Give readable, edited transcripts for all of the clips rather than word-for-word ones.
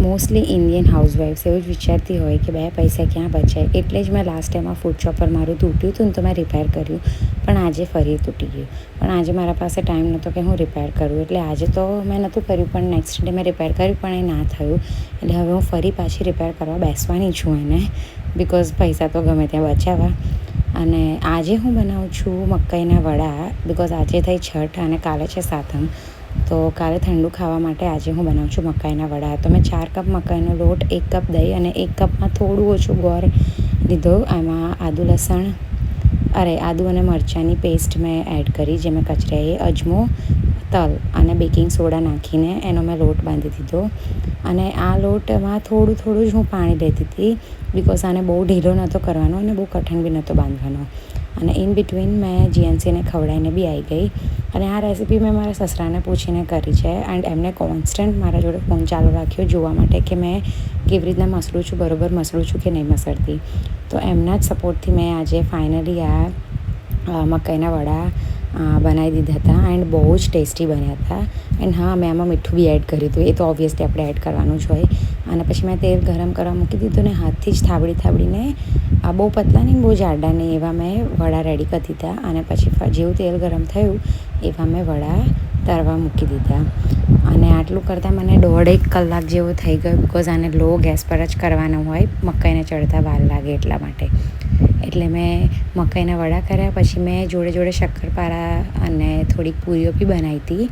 Mostly Indian હાઉસવાઇફ્સ એવું જ વિચારતી હોય કે 2 પૈસા ક્યાં બચાય. એટલે જ મેં લાસ્ટ ટાઈમમાં ફૂડ ચોપર મારું તૂટ્યું હતું ને તો મેં રિપેર કર્યું, પણ આજે ફરી તૂટી ગયું. પણ આજે મારા પાસે ટાઈમ નહોતો કે હું રિપેર કરું, એટલે આજે તો મેં નહોતું કર્યું, પણ નેક્સ્ટ ડે મેં રિપેર કર્યું પણ એ ના થયું. એટલે હવે હું ફરી પાછી રિપેર કરવા બેસવાની છું એને, બિકોઝ પૈસા તો ગમે ત્યાં બચાવવા. અને આજે હું બનાવું છું મકાઈના વડા, બિકોઝ આજે થઈ છઠ અને કાલે છે સાતમ. તો કાલે ઠંડુ ખાવા માટે આજે હું બનાવું છું મકાઈના વડા. તો મેં 4 કપ મકાઈનો લોટ, 1 કપ દહીં અને 1 કપમાં થોડું ઓછું ગોળ લીધો. એમાં આદુ અને મરચાંની પેસ્ટ મેં એડ કરી, જે મેં કચરાઈ, અજમો, તલ અને બેકિંગ સોડા નાખીને એનો મેં લોટ બાંધી દીધો. અને આ લોટમાં થોડું જ હું પાણી લેતી હતી, બિકોઝ આને બહુ ઢીલો નહોતો કરવાનો અને બહુ કઠણ બી નહોતો બાંધવાનો. અને ઇન બિટવીન મેં જીએનસીને ખવડાવીને બી આવી ગઈ. અને આ રેસીપી મેં મારા સસરાને પૂછીને કરી છે, એન્ડ એમને કોન્સ્ટન્ટ મારા જોડે ફોન ચાલુ રાખ્યો જોવા માટે કે મેં કેવી રીતના મસલું છું, બરાબર મસલું છું કે નહીં મસળતી. તો એમના જ સપોર્ટથી મેં આજે ફાઇનલી આ મકાઈના વડા બનાવી દીધા હતા, એન્ડ બહુ જ ટેસ્ટી બન્યા હતા. એન્ડ હા, મેં આમાં મીઠું બી એડ કર્યું હતું, એ તો ઓબ્વિયસલી આપણે એડ કરવાનું જ હોય. અને પછી મેં તેલ ગરમ કરવા મૂકી દીધું ને હાથથી જ થાબડીને બહુ પતલા નહીં, બહુ જાડા નહીં, એવા મેં વડા રેડી કરી દીધા. અને પછી જેવું તેલ ગરમ થયું એવા મેં વડા તળવા મૂકી દીધા. અને આટલું કરતાં મને 1.5 કલાક જેવો થઈ ગયો, બિકોઝ આને લો ગેસ પર જ કરવાનું હોય, મકાઈને ચડતા વાર લાગે એટલા માટે. એટલે મેં મકાઈના વડા કર્યા, પછી મેં જોડે શક્કરપારા અને થોડીક પૂરીઓ બી બનાવી હતી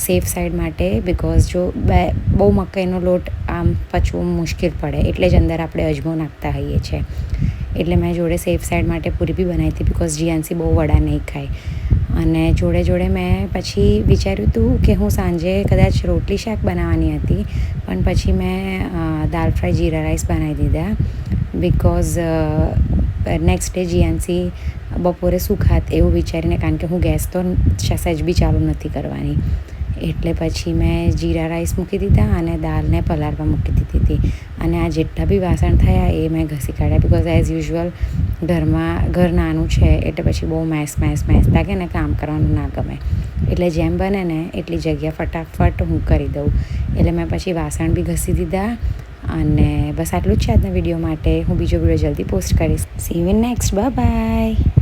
સેફ સાઈડ માટે, બિકોઝ જો બહુ મકાઈનો લોટ આમ પચવું મુશ્કેલ પડે, એટલે જ અંદર આપણે અજમો નાખતા હોઈએ છીએ. એટલે મેં જોડે સેફ સાઈડ માટે પૂરી બી બનાવી હતી, બિકોઝ જીએનસી બહુ વડા નહીં ખાય. અને જોડે મેં પછી વિચાર્યું હતું કે હું સાંજે કદાચ રોટલી શાક બનાવવાની હતી, પણ પછી મેં દાલ ફ્રાય જીરા રાઈસ બનાવી દીધા, બિકોઝ નેક્સ્ટ ડે જીએનસી બપોરે શું ખાત એવું વિચારીને, કારણ કે હું ગેસ તો સહેજ બી ચાલુ નથી કરવાની. એટલે પછી મેં જીરા રાઈસ મૂકી દીધા અને દાળને પલાળવા મૂકી દીધી હતી. અને આ જેટલા બી વાસણ થયા એ મેં ઘસી કાઢ્યા, બિકોઝ એઝ યુઝ્યુઅલ ઘર નાનું છે, એટલે પછી બહુ મેસ લાગે ને, કામ કરવાનું ના ગમે. એટલે જેમ બને ને એટલી જગ્યા ફટાફટ હું કરી દઉં. એટલે મેં પછી વાસણ બી ઘસી દીધા. અને બસ આટલું જ છે આજના વિડીયો માટે. હું બીજો વિડીયો જલ્દી પોસ્ટ કરીશ. See you in next. By.